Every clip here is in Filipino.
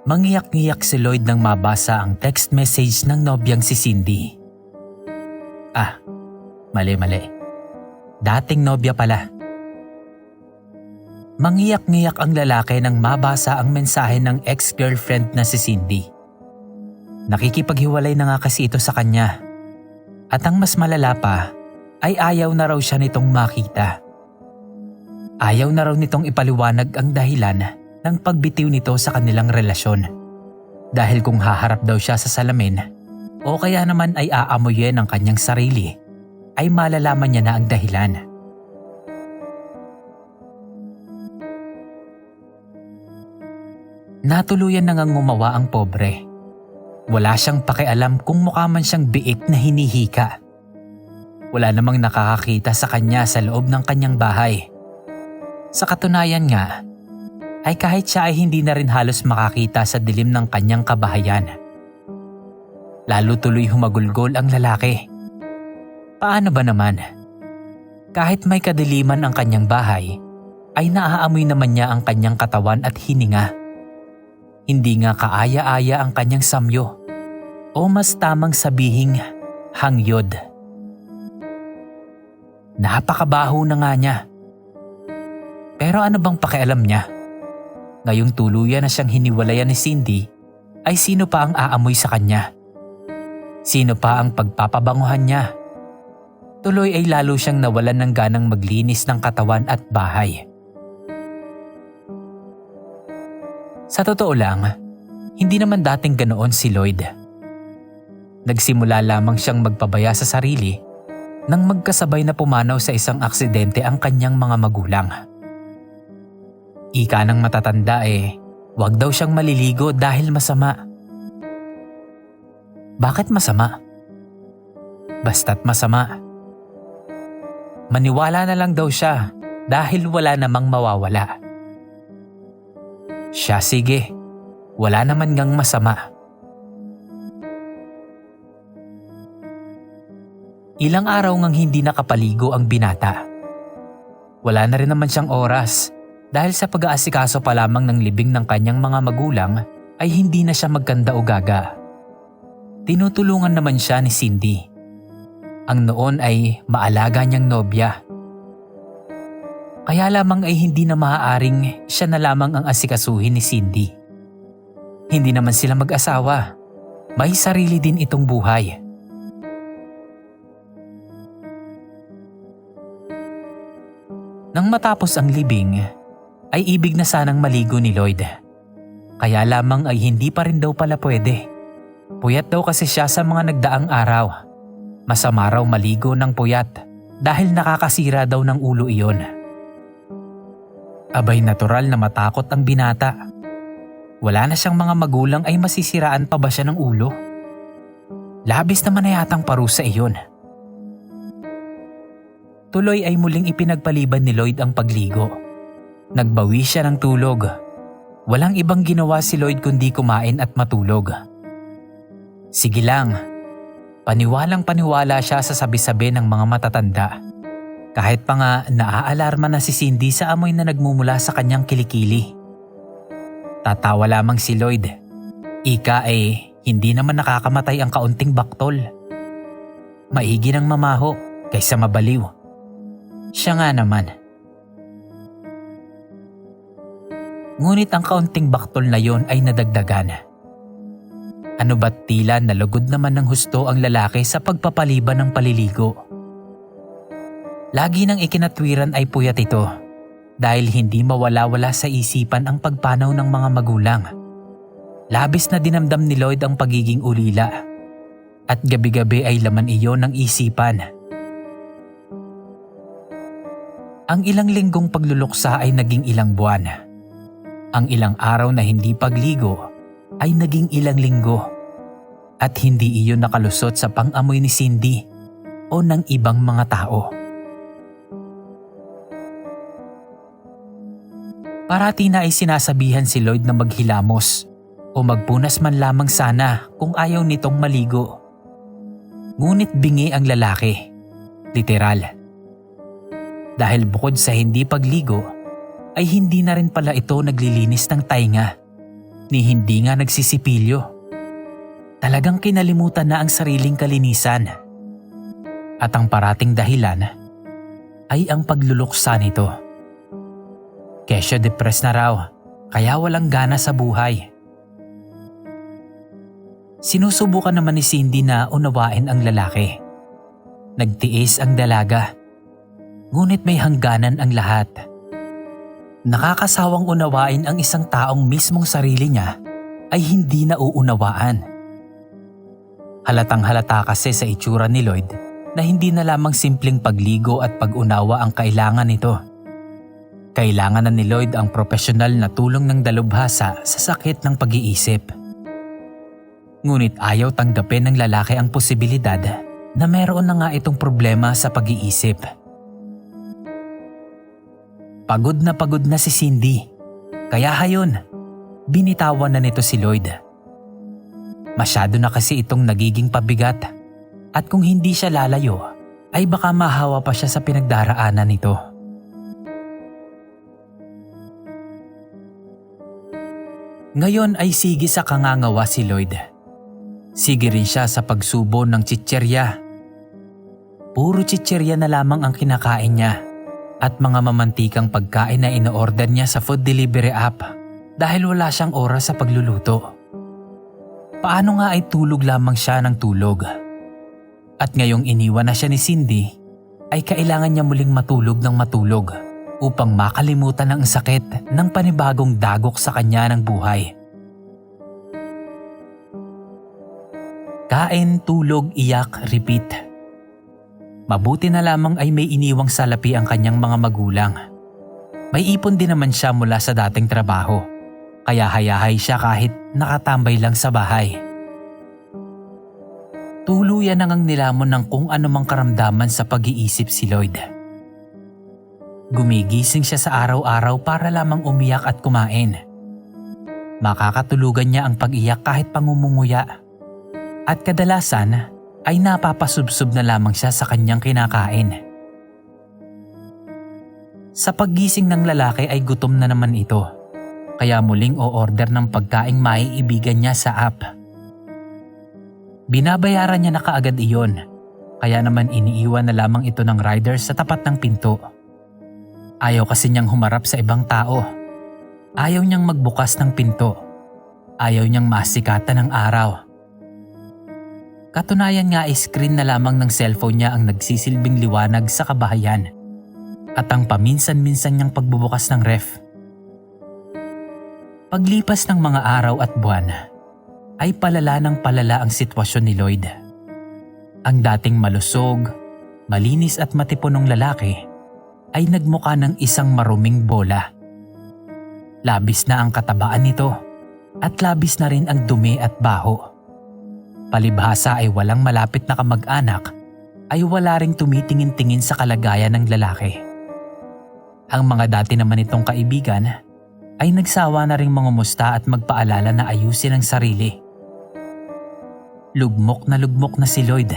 Mangiyak-ngiyak si Lloyd nang mabasa ang text message ng nobyang si Cindy. Mali. Dating nobya pala. Mangiyak-ngiyak ang lalaki nang mabasa ang mensahe ng ex-girlfriend na si Cindy. Nakikipaghiwalay na nga kasi ito sa kanya. At ang mas malala pa ay ayaw na raw siya nitong makita. Ayaw na raw nitong ipaliwanag ang dahilan ng pagbitiw nito sa kanilang relasyon. Dahil kung haharap daw siya sa salamin o kaya naman ay aamuyin ang kanyang sarili, ay malalaman niya na ang dahilan. Natuluyan na ngang ngumawa ang pobre. Wala siyang pakialam kung mukha man siyang biik na hinihika. Wala namang nakakakita sa kanya sa loob ng kanyang bahay. Sa katunayan nga, ay kahit siya ay hindi na rin halos makakita sa dilim ng kanyang kabahayan. Lalo tuloy humagulgol ang lalaki. Paano ba naman? Kahit may kadiliman ang kanyang bahay, ay naaamoy naman niya ang kanyang katawan at hininga. Hindi nga kaaya-aya ang kanyang samyo, o mas tamang sabihing hangyod. Napakabaho na nga niya. Pero ano bang pakialam niya? Ngayong tuluyan na siyang hiniwalayan ni Cindy, ay sino pa ang aamoy sa kanya? Sino pa ang pagpapabanguhan niya? Tuloy ay lalo siyang nawalan ng ganang maglinis ng katawan at bahay. Sa totoo lang, hindi naman dating ganoon si Lloyd. Nagsimula lamang siyang magpabaya sa sarili nang magkasabay na pumanaw sa isang aksidente ang kanyang mga magulang. Ika ng matatanda wag daw siyang maliligo dahil masama. Bakit masama? Basta't masama. Maniwala na lang daw siya dahil wala namang mawawala. Siya sige, wala naman ngang masama. Ilang araw ngang hindi nakapaligo ang binata. Wala na rin naman siyang oras. Dahil sa pag-aasikaso pa lamang ng libing ng kanyang mga magulang ay hindi na siya magkanda o gaga. Tinutulungan naman siya ni Cindy. Ang noon ay maalaga niyang nobya. Kaya lamang ay hindi na maaaring siya na lamang ang asikasuhin ni Cindy. Hindi naman sila mag-asawa. May sarili din itong buhay. Nang matapos ang libing, ay ibig na sanang maligo ni Lloyd. Kaya lamang ay hindi pa rin daw pala pwede. Puyat daw kasi siya sa mga nagdaang araw. Masama raw maligo ng puyat dahil nakakasira daw ng ulo iyon. Abay natural na matakot ang binata. Wala na siyang mga magulang ay masisiraan pa ba siya ng ulo? Labis naman na yatang parusa iyon. Tuloy ay muling ipinagpaliban ni Lloyd ang pagligo. Nagbawi siya ng tulog. Walang ibang ginawa si Lloyd kundi kumain at matulog. Sige lang, paniwalang paniwala siya sa sabi-sabi ng mga matatanda. Kahit pa nga naaalarma na si Cindy sa amoy na nagmumula sa kanyang kilikili. Tatawa lamang si Lloyd. Ika hindi naman nakakamatay ang kaunting baktol. Maigi ng mamaho kaysa mabaliw. Siya nga naman. Ngunit ang kaunting baktol na yon ay nadagdagan. Ano ba't tila nalugod naman ng husto ang lalaki sa pagpapaliban ng paliligo? Lagi nang ikinatwiran ay puyat ito dahil hindi mawala-wala sa isipan ang pagpanaw ng mga magulang. Labis na dinamdam ni Lloyd ang pagiging ulila at gabi-gabi ay laman iyon ng isipan. Ang ilang linggong pagluluksa ay naging ilang buwan. Ang ilang araw na hindi pagligo ay naging ilang linggo at hindi iyon nakalusot sa pang-amoy ni Cindy o ng ibang mga tao. Parati na ay sinasabihan si Lloyd na maghilamos o magpunas man lamang sana kung ayaw nitong maligo. Ngunit bingi ang lalaki, literal. Dahil bukod sa hindi pagligo, ay hindi na rin pala ito naglilinis ng tainga. ni hindi nga nagsisipilyo. Talagang kinalimutan na ang sariling kalinisan. At ang parating dahilan ay ang pagluluksa nito. Kesyo depressed na raw, kaya walang gana sa buhay. Sinusubukan naman ni Cindy na unawain ang lalaki. Nagtiis ang dalaga. Ngunit may hangganan ang lahat. Nakakasawang unawain ang isang taong mismong sarili niya ay hindi nauunawaan. Halatang halata kasi sa itsura ni Lloyd na hindi na lamang simpleng pagligo at pag-unawa ang kailangan nito. Kailangan na ni Lloyd ang profesional na tulong ng dalubhasa sa sakit ng pag-iisip. Ngunit ayaw tanggapin ng lalaki ang posibilidad na meron na nga itong problema sa pag-iisip. Pagod na si Cindy, kaya hayon, binitawan na nito si Lloyd. Masyado na kasi itong nagiging pabigat at kung hindi siya lalayo ay baka mahawa pa siya sa pinagdaraanan nito. Ngayon ay sige sa kangangawa si Lloyd. Sige rin siya sa pagsubo ng chicherya. Puro chicherya na lamang ang kinakain niya at mga mamantikang pagkain na ino-order niya sa food delivery app dahil wala siyang oras sa pagluluto. Paano nga ay tulog lamang siya ng tulog? At ngayong iniwan na siya ni Cindy, ay kailangan niya muling matulog ng matulog upang makalimutan ang sakit ng panibagong dagok sa kanya ng buhay. Kain, tulog, iyak, repeat. Mabuti na lamang ay may iniwang salapi ang kanyang mga magulang. May ipon din naman siya mula sa dating trabaho, kaya hayahay siya kahit nakatambay lang sa bahay. Tuluyan na ngang nilamon ng kung anumang karamdaman sa pag-iisip si Lloyd. Gumigising siya sa araw-araw para lamang umiyak at kumain. Makakatulugan niya ang pag-iyak kahit pangumunguya. At kadalasan ay napapasubsob na lamang siya sa kanyang kinakain. Sa paggising ng lalaki ay gutom na naman ito, kaya muling o-order ng pagkaing maiibigan niya sa app. Binabayaran niya na kaagad iyon, kaya naman iniiwan na lamang ito ng rider sa tapat ng pinto. Ayaw kasi niyang humarap sa ibang tao. Ayaw niyang magbukas ng pinto. Ayaw niyang masikatan ng araw. Katunayan nga ay screen na lamang ng cellphone niya ang nagsisilbing liwanag sa kabahayan at ang paminsan-minsan niyang pagbubukas ng ref. Paglipas ng mga araw at buwan, ay palala ng palala ang sitwasyon ni Lloyd. Ang dating malusog, malinis at matipunong lalaki ay nagmukha ng isang maruming bola. Labis na ang katabaan nito at labis na rin ang dumi at baho. Palibhasa ay walang malapit na kamag-anak ay wala ring tumitingin-tingin sa kalagayan ng lalaki. Ang mga dati naman itong kaibigan ay nagsawa na ring mangumusta at magpaalala na ayusin ang sarili. Lugmok na si Lloyd.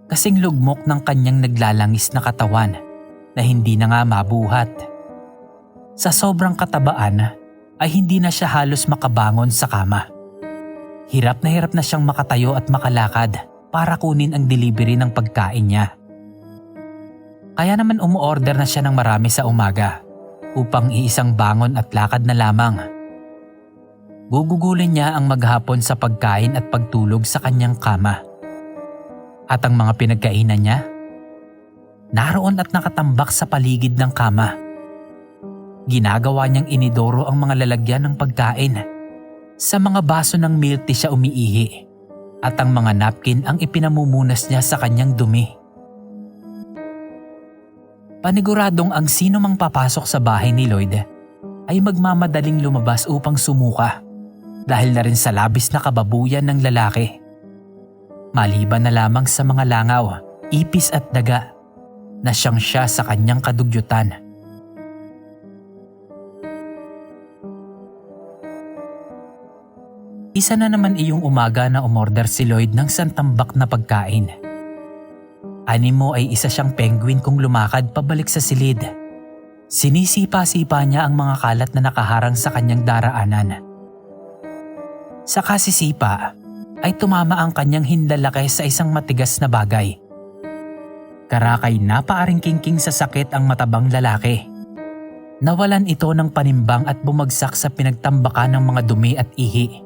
Kasing lugmok ng kanyang naglalangis na katawan na hindi na nga mabuhat. Sa sobrang katabaan ay hindi na siya halos makabangon sa kama. Hirap na siyang makatayo at makalakad para kunin ang delivery ng pagkain niya. Kaya naman umu-order na siya ng marami sa umaga upang iisang bangon at lakad na lamang. Gugugulin niya ang maghapon sa pagkain at pagtulog sa kanyang kama. At ang mga pinagkainan niya, naroon at nakatambak sa paligid ng kama. Ginagawa niyang inidoro ang mga lalagyan ng pagkain. Sa mga baso ng milk tea siya umiihi at ang mga napkin ang ipinamumunas niya sa kanyang dumi. Paniguradong ang sino mang papasok sa bahay ni Lloyd ay magmamadaling lumabas upang sumuka dahil na rin sa labis na kababuyan ng lalaki. Maliban na lamang sa mga langaw, ipis at daga na siyang siya sa kanyang kadugyutan. Isa na naman iyong umaga na umorder si Lloyd ng santambak na pagkain. Animo ay isa siyang penguin kung lumakad pabalik sa silid. Sinisipa-sipa niya ang mga kalat na nakaharang sa kanyang daraanan. Sa kasisipa ay tumama ang kanyang hinlalaki sa isang matigas na bagay. Karakay napaaring kingking sa sakit ang matabang lalaki. Nawalan ito ng panimbang at bumagsak sa pinagtambakan ng mga dumi at ihi.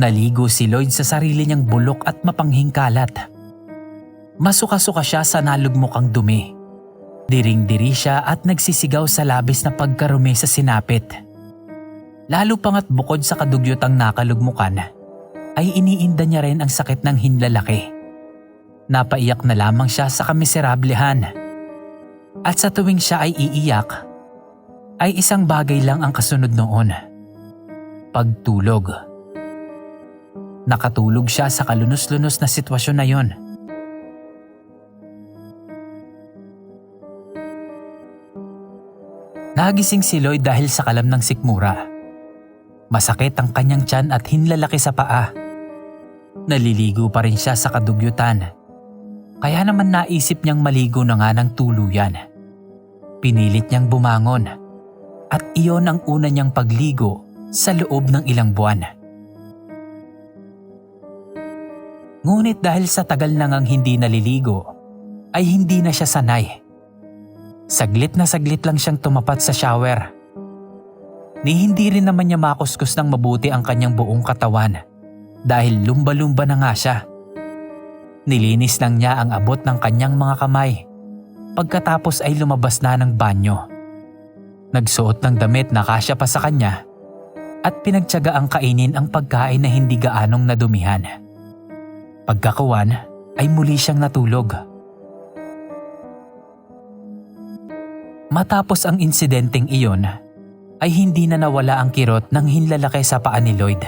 Naligo si Lloyd sa sarili niyang bulok at mapanghing kalat. Masuka-suka siya sa nalugmokang dumi. Diring-diri siya at nagsisigaw sa labis na pagkarumi sa sinapit. Lalo pang at bukod sa kadugyotang nakalugmukan, ay iniinda niya rin ang sakit ng hinlalaki. Napaiyak na lamang siya sa kamiserablehan. At sa tuwing siya ay iiyak, ay isang bagay lang ang kasunod noon. Pagtulog. Nakatulog siya sa kalunos-lunos na sitwasyon na yon. Nagising si Lloyd dahil sa kalam ng sikmura. Masakit ang kanyang tiyan at hinlalaki sa paa. Naliligo pa rin siya sa kadugyutan. Kaya naman naisip niyang maligo na nga ng tuluyan. Pinilit niyang bumangon. At iyon ang una niyang pagligo sa loob ng ilang buwan. Ngunit dahil sa tagal na ngang hindi naliligo, ay hindi na siya sanay. Saglit na saglit lang siyang tumapat sa shower. Ni hindi rin naman niya makuskus ng mabuti ang kanyang buong katawan dahil lumba-lumba na nga siya. Nilinis lang niya ang abot ng kanyang mga kamay. Pagkatapos ay lumabas na ng banyo. Nagsuot ng damit na kasya pa sa kanya at pinagtiyaga ang kainin ang pagkain na hindi gaanong nadumihan. Pagkakuwan ay muli siyang natulog. Matapos ang insidenteng iyon, ay hindi na nawala ang kirot ng hinlalaki sa paa ni Lloyd.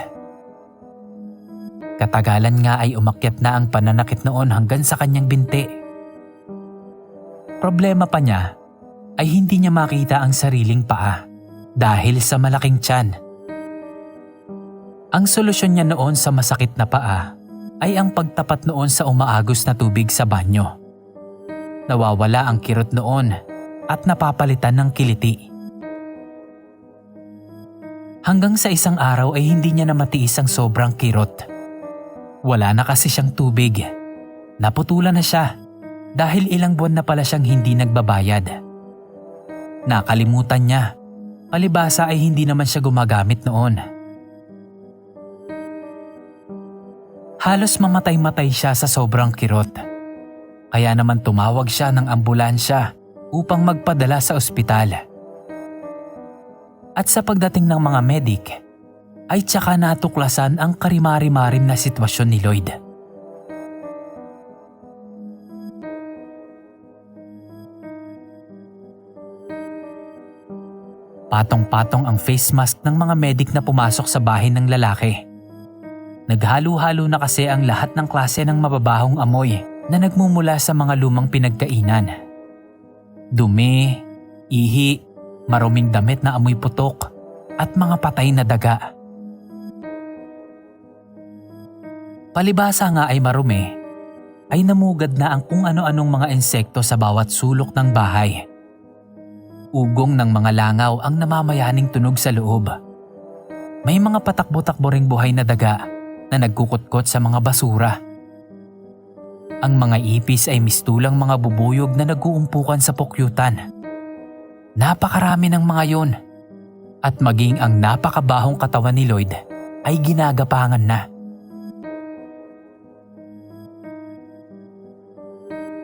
Katagalan nga ay umakyat na ang pananakit noon hanggang sa kanyang binti. Problema pa niya ay hindi niya makita ang sariling paa dahil sa malaking tiyan. Ang solusyon niya noon sa masakit na paa ay ang pagtapat noon sa umaagos na tubig sa banyo. Nawawala ang kirot noon at napapalitan ng kiliti. Hanggang sa isang araw ay hindi niya na matiis ang sobrang kirot. Wala na kasi siyang tubig. Naputulan na siya dahil ilang buwan na pala siyang hindi nagbabayad. Nakalimutan niya. Palibhasa ay hindi naman siya gumagamit noon. Halos mamatay-matay siya sa sobrang kirot. Kaya naman tumawag siya ng ambulansya upang magpadala sa ospital. At sa pagdating ng mga medik, ay tsaka natuklasan ang karimari-marim na sitwasyon ni Lloyd. Patong-patong ang face mask ng mga medik na pumasok sa bahay ng lalaki. Naghalo-halo na kasi ang lahat ng klase ng mababahong amoy na nagmumula sa mga lumang pinagkainan. Dumi, ihi, maruming damit na amoy putok, at mga patay na daga. Palibhasa nga ay marumi, ay namugad na ang kung ano-anong mga insekto sa bawat sulok ng bahay. Ugong ng mga langaw ang namamayaning tunog sa loob. May mga patakbo-takbo ring buhay na daga na nagkukutkot sa mga basura. Ang mga ipis ay mistulang mga bubuyog na nag-uumpukan sa pukyutan. Napakarami ng mga yon. At maging ang napakabahong katawan ni Lloyd ay ginagapangan na.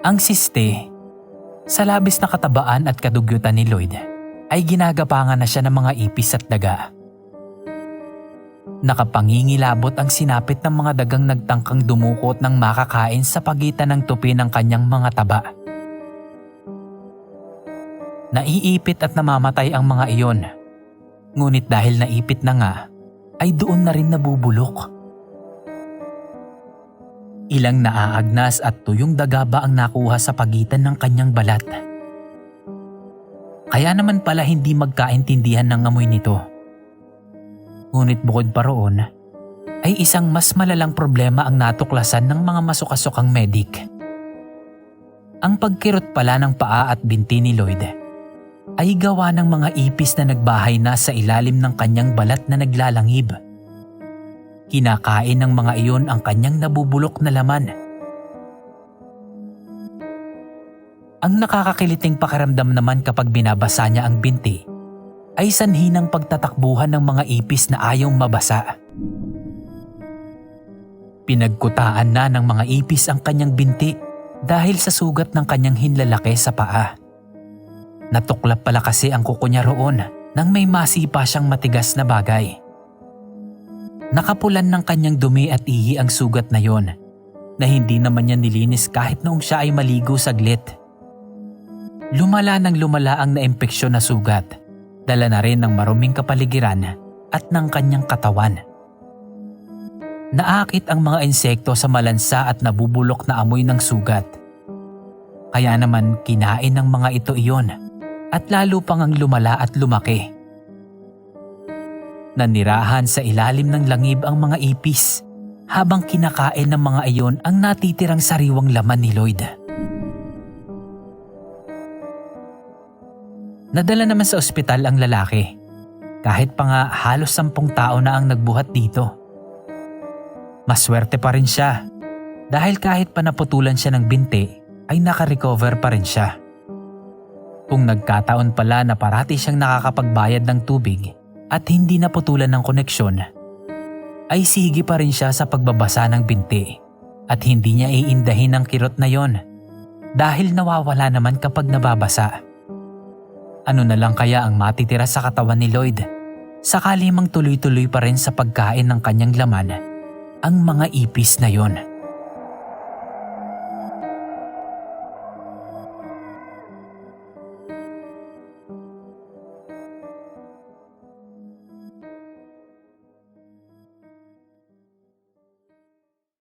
Ang siste, sa labis na katabaan at kadugyutan ni Lloyd, ay ginagapangan na siya ng mga ipis at daga. Nakapangingilabot ang sinapit ng mga dagang nagtangkang dumukot ng makakain sa pagitan ng tupi ng kanyang mga taba. Naiipit at namamatay ang mga iyon. Ngunit dahil naipit na nga, ay doon na rin nabubulok. Ilang naaagnas at tuyong daga ba ang nakuha sa pagitan ng kanyang balat. Kaya naman pala hindi magkaintindihan ng amoy nito. Ngunit bukod pa roon, ay isang mas malalang problema ang natuklasan ng mga masukasukang medik. Ang pagkirot pala ng paa at binti ni Lloyd ay gawa ng mga ipis na nagbahay na sa ilalim ng kanyang balat na naglalangib. Kinakain ng mga iyon ang kanyang nabubulok na laman. Ang nakakakiliting pakiramdam naman kapag binabasa niya ang binti ay sanhi ng pagtatakbuhan ng mga ipis na ayaw mabasa. Pinagkutaan na ng mga ipis ang kanyang binti dahil sa sugat ng kanyang hinlalaki sa paa. Natuklap pala kasi ang kuko niya roon nang may masipa siyang matigas na bagay. Nakapulan ng kanyang dumi at ihi ang sugat na yon na hindi naman niya nilinis kahit noong siya ay maligo saglit. Lumala ng lumala ang naimpeksyon na sugat, dala na rin ng maruming kapaligiran at ng kanyang katawan. Naakit ang mga insekto sa malansa at nabubulok na amoy ng sugat. Kaya naman kinain ng mga ito iyon at lalo pang ang lumala at lumaki. Nanirahan sa ilalim ng langib ang mga ipis habang kinakain ng mga iyon ang natitirang sariwang laman ni Lloyd. Nadala naman sa ospital ang lalaki, kahit pa nga halos 10 tao na ang nagbuhat dito. Maswerte pa rin siya dahil kahit pa naputulan siya ng binti ay nakarecover pa rin siya. Kung nagkataon pala na parati siyang nakakapagbayad ng tubig at hindi naputulan ng koneksyon, ay sige pa rin siya sa pagbabasa ng binti at hindi niya iindahin ang kirot na yon dahil nawawala naman kapag nababasa. Ano na lang kaya ang matitira sa katawan ni Lloyd sakali mang tuloy-tuloy pa rin sa pagkain ng kanyang laman ang mga ipis na yon.